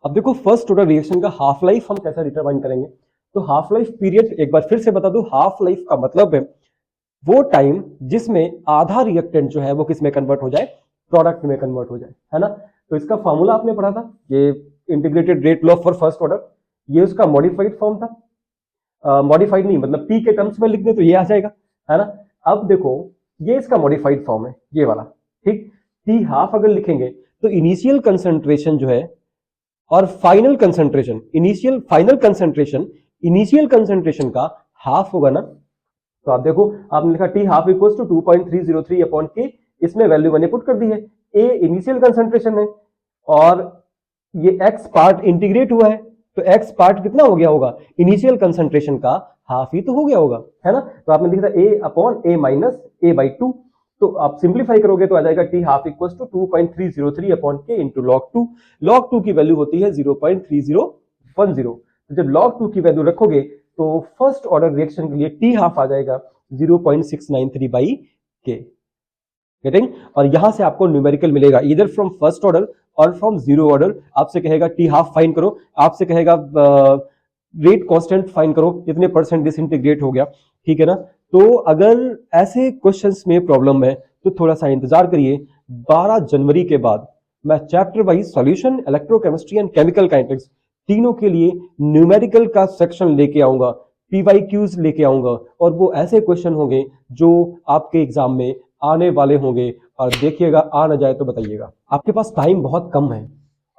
अब देखो, फर्स्ट ऑर्डर रिएक्शन का हाफ लाइफ हम कैसे डिटरमाइन करेंगे। तो हाफ लाइफ पीरियड एक बार फिर से बता दूं, हाफ लाइफ का मतलब है वो टाइम जिसमें आधा रिएक्टेंट जो है वो किस में कन्वर्ट हो जाए, प्रोडक्ट में कन्वर्ट हो जाए, है ना। तो इसका फॉर्मूला आपने पढ़ा था, ये integrated rate law for first order, ये उसका मॉडिफाइड फॉर्म था। मॉडिफाइड नहीं, मतलब पी के टर्म्स में लिख दे तो ये आ जाएगा, है ना। अब देखो, ये इसका मॉडिफाइड फॉर्म है, ये वाला। ठीक, टी हाफ अगर लिखेंगे तो इनिशियल कंसंट्रेशन जो है और फाइनल कंसंट्रेशन, इनिशियल कंसंट्रेशन का हाफ होगा ना। तो आप देखो, आपने लिखा T half equals to 2.303 upon K, इसमें वैल्यू मैंने पुट कर दी है, ए इनिशियल कंसंट्रेशन है और ये एक्स पार्ट इंटीग्रेट हुआ है, तो एक्स पार्ट कितना हो गया होगा, इनिशियल कंसंट्रेशन का हाफ ही तो हो गया होगा, है ना। तो आपने लिखा A upon A minus A by 2, तो आप सिंप्लीफाई करोगे तो आ जाएगा T half equals to 2.303 upon K into log 2 की वैल्यू होती है 0.3010। तो जब log 2 की वैल्यू रखोगे तो फर्स्ट ऑर्डर रिएक्शन के लिए टी हाफ आ जाएगा 0.693 बाई के। गेटिंग, और यहां से आपको न्यूमेरिकल मिलेगा इधर फ्रॉम फर्स्ट ऑर्डर और फ्रॉम जीरो ऑर्डर। आपसे कहेगा टी हाफ फाइन करो, आपसे कहेगा रेट कांस्टेंट फाइन करो, कितने परसेंट डिसइंटीग्रेट हो गया। ठीक है ना। तो अगर ऐसे क्वेश्चंस में प्रॉब्लम है तो थोड़ा सा इंतजार करिए, 12 जनवरी के बाद मैं chapter wise solution, electrochemistry and chemical kinetics तीनों के लिए न्यूमेरिकल का सेक्शन लेके आऊंगा, पीवाईक्यूज लेके आऊंगा, और वो ऐसे क्वेश्चन होंगे जो आपके एग्जाम में आने वाले होंगे। और देखिएगा, आ ना जाए तो बताइएगा। आपके पास टाइम बहुत कम है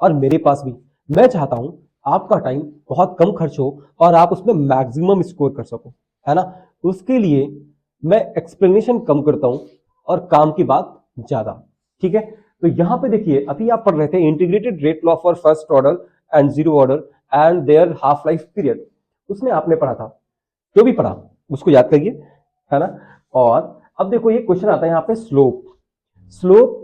और मेरे पास भी। मैं चाहता हूं आपका टाइम बहुत कम खर्च हो और आप उसमें मैक्सिमम स्कोर कर सको, है ना। उसके लिए मैं एक्सप्लेनेशन कम करता हूं और काम की बात ज्यादा। ठीक है, तो यहां पे देखिए, अभी आप पढ़ रहे थे integrated rate law for first order and zero order and their half life period. उसमें आपने पढ़ा था, जो भी पढ़ा उसको याद करिए, है ना। और अब देखो, ये क्वेश्चन आता है यहाँ पे स्लोप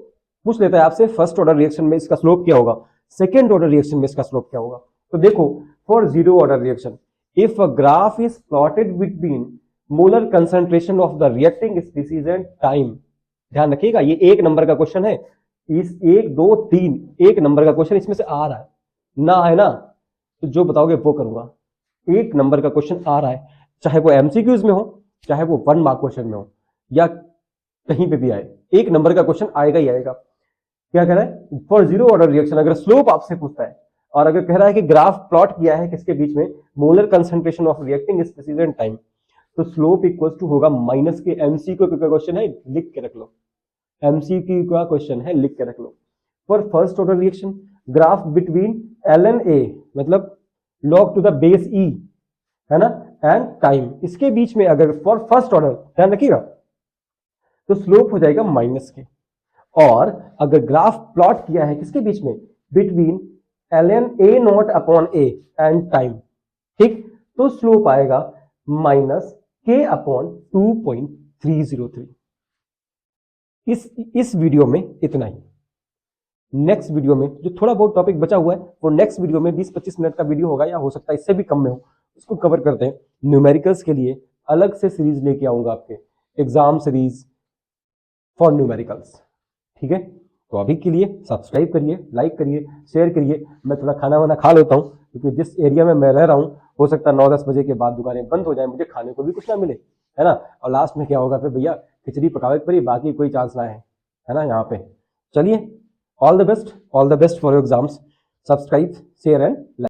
पूछ लेता है आपसे, फर्स्ट ऑर्डर रिएक्शन में इसका स्लोप क्या होगा, सेकेंड ऑर्डर रिएक्शन में इसका स्लोप क्या होगा। तो देखो, for zero order reaction if a graph is plotted between molar concentration of the reacting species and time. ध्यान रखिएगा, ये 1 नंबर का क्वेश्चन है, इस 1 2 3 1 नंबर का क्वेश्चन इसमें से आ रहा है, ना है ना तो जो बताओगे वो करूंगा। 1 नंबर का क्वेश्चन आ रहा है, चाहे वो एमसीक्यूज में हो, चाहे वो 1 मार्क क्वेश्चन में हो, या कहीं पे भी आए, 1 नंबर का क्वेश्चन आएगा ही आएगा। क्या कह रहा है, फॉर जीरो ऑर्डर रिएक्शन अगर स्लोप आपसे पूछता है और अगर कह रहा है कि ग्राफ प्लॉट किया है किसके बीच में, molar concentration of reacting species and time, तो स्लोप इक्वल्स टू होगा माइनस के, एमसीक्यू का क्वेश्चन है, लिख के रख लो, एमसीक्यू का क्वेश्चन है, लिख के रख लो। For first order reaction graph between L N A मतलब log to the base E, है ना, एंड टाइम, इसके बीच में अगर फॉर फर्स्ट ऑर्डर, ध्यान रखिएगा, तो स्लोप हो जाएगा माइनस के। और अगर ग्राफ प्लॉट किया है किसके बीच में, between L N A not upon A and time, ठीक, तो स्लोप आएगा माइनस के अपॉन 2.303। इस वीडियो में इतना ही। नेक्स्ट वीडियो में जो थोड़ा बहुत टॉपिक बचा हुआ है वो नेक्स्ट वीडियो में 20-25 मिनट का वीडियो होगा, या हो सकता है इससे भी कम में हो, उसको कवर करते हैं। न्यूमेरिकल्स के लिए अलग से सीरीज लेके आऊंगा, आपके एग्जाम सीरीज फॉर न्यूमेरिकल्स, ठीक है। तो अभी के लिए सब्सक्राइब करिए, लाइक करिए, शेयर करिए। मैं थोड़ा खाना वाना खा लेता हूँ, क्योंकि जिस एरिया में मैं रह रहा हूँ हो सकता है 9-10 बजे के बाद दुकानें बंद हो जाए, मुझे खाने को भी कुछ ना मिले, है ना। और लास्ट में क्या होगा फिर, भैया खिचड़ी पकावे पड़ी, बाकी कोई चांस ना है ना यहाँ पे। चलिए, all the best for your exams. Subscribe, share and like.